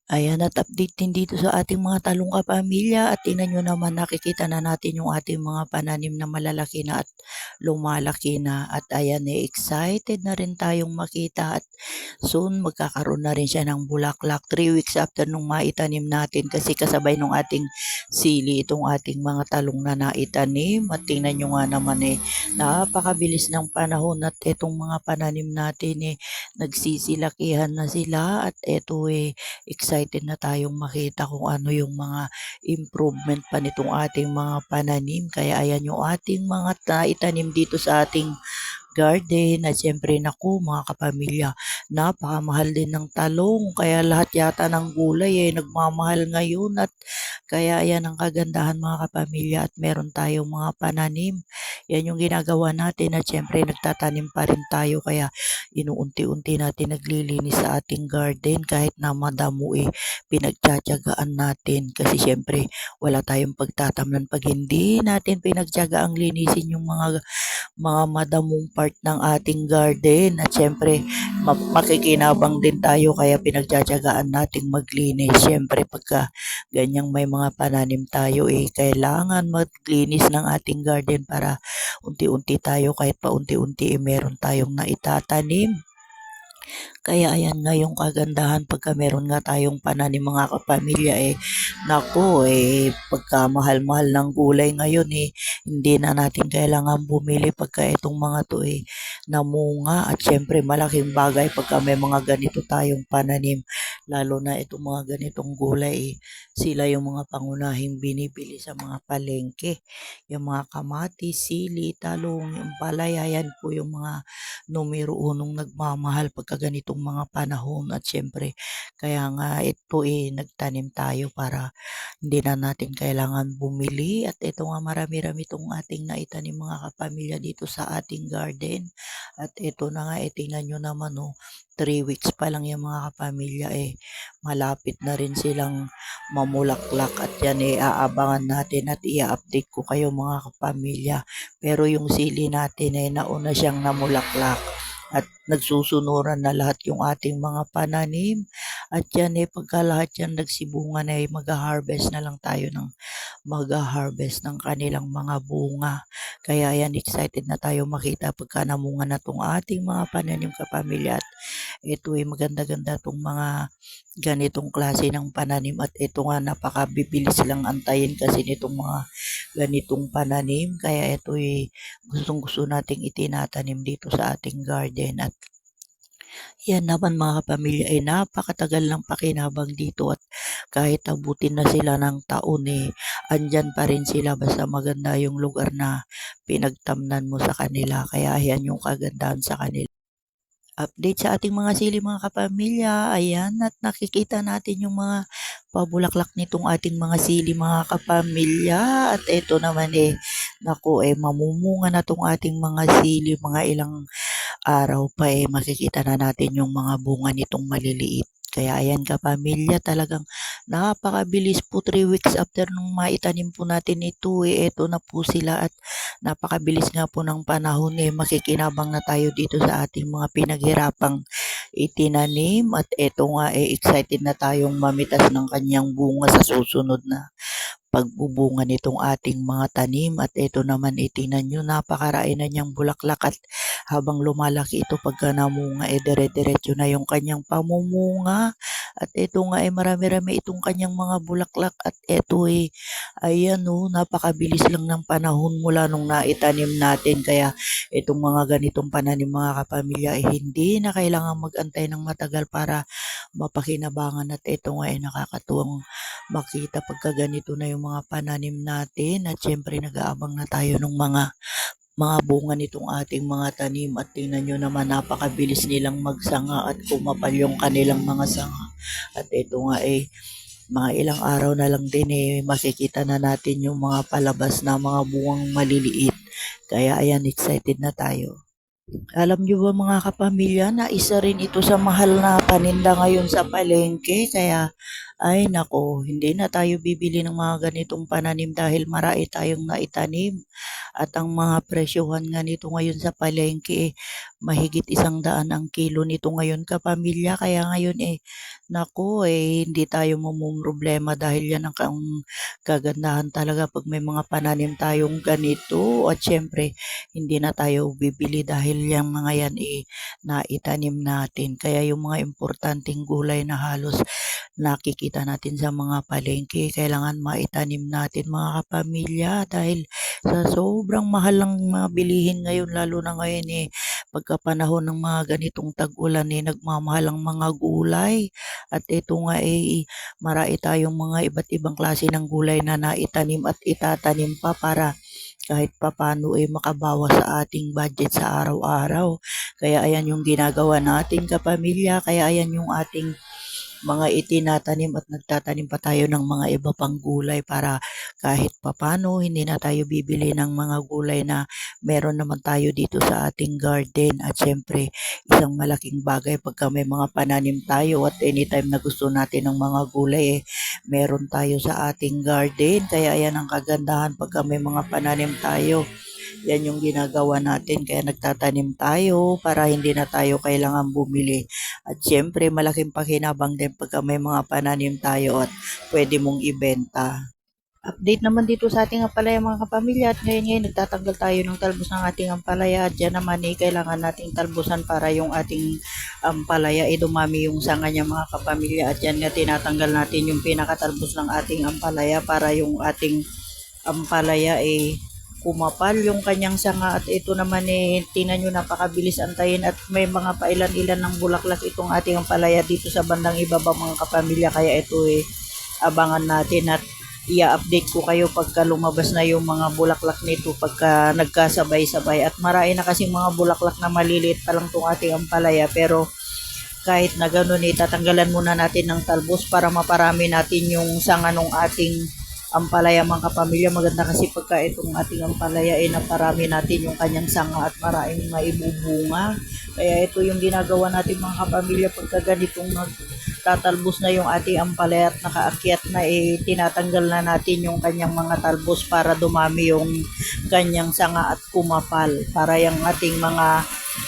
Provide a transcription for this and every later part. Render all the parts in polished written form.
Ayan at update din dito sa ating mga talong kapamilya at tingnan nyo naman nakikita na natin yung ating mga pananim na malalaki na at lumalaki na at ayan excited na rin tayong makita at soon magkakaroon na rin siya ng bulaklak 3 weeks after nung maitanim natin kasi kasabay nung ating sili itong ating mga talong na naitanim at tingnan nyo nga naman napakabilis ng panahon at itong mga pananim natin nagsisilakihan na sila at eto excited na tayong makita kung ano yung mga improvement pa nitong ating mga pananim. Kaya ayan yung ating mga itanim dito sa ating garden at syempre naku mga kapamilya, napakamahal din ng talong kaya lahat yata ng gulay nagmamahal ngayon at kaya ayan ang kagandahan mga kapamilya at meron tayong mga pananim. Yan yung ginagawa natin at syempre nagtatanim pa rin tayo kaya inuunti-unti natin naglilinis sa ating garden kahit na madamo pinagtsatsagaan natin kasi syempre wala tayong pagtatamnan pag hindi natin pinagtsagaang linisin yung mga madamong part ng ating garden at syempre makikinabang din tayo kaya pinagtsatsagaan nating maglinis. Syempre pagka ganyang may mga pananim tayo kailangan maglinis ng ating garden para unti-unti tayo kahit pa unti-unti meron tayong naitatanim. Kaya ayan nga yung kagandahan pagka meron nga tayong pananim mga kapamilya naku pagka mahal-mahal ng gulay ngayon hindi na natin kailangan bumili pagka itong mga to namunga at syempre malaking bagay pagka may mga ganito tayong pananim lalo na itong mga ganitong gulay sila yung mga pangunahing binibili sa mga palengke yung mga kamatis, sili, talong, yung palaya yan po yung mga numero unong nagmamahal pagka ganitong mga panahon at syempre kaya nga ito nagtanim tayo para hindi na natin kailangan bumili at ito nga marami-rami itong ating naitanim mga kapamilya dito sa ating garden at ito na nga tingnan nyo naman 3 weeks pa lang yung mga kapamilya malapit na rin silang mamulaklak at yan aabangan natin at i-update ko kayo mga kapamilya pero yung sili natin nauna siyang namulaklak at nagsusunuran na lahat yung ating mga pananim at yan pagka lahat yan nagsibungan mag-harvest na lang tayo ng mag-harvest ng kanilang mga bunga. Kaya yan excited na tayo makita pagka namunga na tong ating mga pananim kapamilya at ito maganda-ganda tong mga ganitong klase ng pananim at ito nga napakabibilis lang antayin kasi nitong mga ganitong pananim kaya ito gustong gusto nating itinatanim dito sa ating garden at yan naman mga kapamilya napakatagal ng pakinabang dito at kahit abutin na sila ng taon andyan pa rin sila basta maganda yung lugar na pinagtamnan mo sa kanila kaya yan yung kagandahan sa kanila. Update sa ating mga sili mga kapamilya. Ayan at nakikita natin yung mga pabulaklak nitong ating mga sili mga kapamilya. At ito naman naku mamumunga na tong ating mga sili mga ilang araw pa makikita na natin yung mga bunga nitong maliliit. Kaya ayan kapamilya talagang napakabilis po 3 weeks after nung maitanim po natin ito eto na po sila at napakabilis nga po ng panahon makikinabang na tayo dito sa ating mga pinaghirapang itinanim at eto nga excited na tayong mamitas ng kanyang bunga sa susunod na pagbubunga nitong ating mga tanim at ito naman tingnan nyo napakarami na niyang bulaklak at habang lumalaki ito pagka namunga dire-diretso na yung kanyang pamumunga at ito nga marami-rami itong kanyang mga bulaklak at ito ayan napakabilis lang ng panahon mula nung naitanim natin kaya itong mga ganitong pananim mga kapamilya hindi na kailangan mag-antay ng matagal para mapakinabangan at ito nga nakakatuwang makita pagka ganito na yung mga pananim natin at syempre nag-aabang na tayo ng mga bunga nitong ating mga tanim at tingnan nyo naman napakabilis nilang magsanga at kumapal yung kanilang mga sanga at ito nga mga ilang araw na lang din makikita na natin yung mga palabas na mga bungang maliliit kaya ayan excited na tayo. Alam niyo ba mga kapamilya na isa rin ito sa mahal na paninda ngayon sa palengke kaya Ay naku, hindi na tayo bibili ng mga ganitong pananim dahil marami tayong naitanim at ang mga presyuhan nga nito ngayon sa palengke, mahigit 100 ang kilo nito ngayon kapamilya. Kaya ngayon, naku, hindi tayo mamomroblema dahil yan ang kagandahan talaga 'pag may mga pananim tayong ganito at siyempre hindi na tayo bibili dahil yang mga yan, naitanim natin. Kaya yung mga importanteng gulay na halos nakikita natin sa mga palengke, kailangan maitanim natin mga kapamilya dahil sa sobrang mahal ng mga bilihin ngayon lalo na ngayon pagkapanahon ng mga ganitong tag-ulan nagmamahal ang mga gulay at ito nga marami tayong mga iba't ibang klase ng gulay na naitanim at itatanim pa para kahit papano makabawas sa ating budget sa araw-araw. Kaya ayan yung ginagawa natin kapamilya, kaya ayan yung ating mga itinatanim at nagtatanim pa tayo ng mga iba pang gulay para kahit papano hindi na tayo bibili ng mga gulay na meron naman tayo dito sa ating garden. At syempre, isang malaking bagay pagka may mga pananim tayo at anytime na gusto natin ng mga gulay, meron tayo sa ating garden. Kaya ayan ang kagandahan pagka may mga pananim tayo. Yan yung ginagawa natin kaya nagtatanim tayo para hindi na tayo kailangan bumili. At siyempre malaking pakinabang din pagka may mga pananim tayo at pwede mong ibenta. Update naman dito sa ating ampalaya mga kapamilya at ngayon nagtatanggal tayo ng talbos ng ating ampalaya at dyan naman kailangan nating talbusan para yung ating ampalaya dumami yung sanga niya mga kapamilya at yan nga tinatanggal natin yung pinakatalbos ng ating ampalaya para yung ating ampalaya kumapal yung kanyang sanga at ito naman tingnan nyo napakabilis antayin at may mga pailan-ilan ng bulaklak itong ating ampalaya dito sa bandang ibaba mga kapamilya kaya ito abangan natin at i-update ko kayo pagka lumabas na yung mga bulaklak nito pagka nagkasabay-sabay at marami na kasing mga bulaklak na maliliit pa lang itong ating ampalaya pero kahit na gano'n tatanggalan muna natin ng talbos para maparami natin yung sanga ng ating ampalaya mga kapamilya. Maganda kasi pagka itong ating ampalaya naparami natin yung kanyang sanga at maraming maibubunga. Kaya ito yung ginagawa natin mga kapamilya pagka ganitong nagtatalbos na yung ating ampalaya at nakaakyat na tinatanggal na natin yung kanyang mga talbos para dumami yung kanyang sanga at kumapal para yung ating mga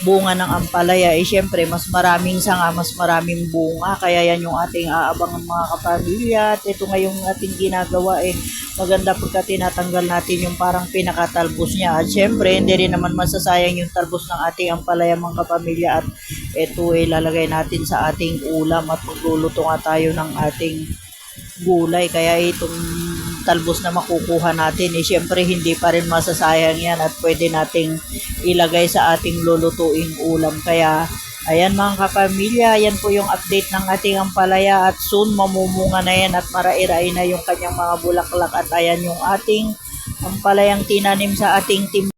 bunga ng ampalaya syempre mas maraming sanga, mas maraming bunga kaya yan yung ating aabangan mga kapamilya at ito nga yung ating ginagawa maganda pagka tinatanggal natin yung parang pinakatalbos niya at syempre hindi rin naman masasayang yung talbos ng ating ampalaya mga kapamilya at ito lalagay natin sa ating ulam at magluluto nga tayo ng ating gulay kaya itong talbos na makukuha natin syempre hindi pa rin masasayang yan at pwede nating ilagay sa ating lulutuing ulam kaya ayan mga kapamilya, yan po yung update ng ating ampalaya at soon mamumunga na yan at marairay na yung kanyang mga bulaklak at ayan yung ating ampalayang tinanim sa ating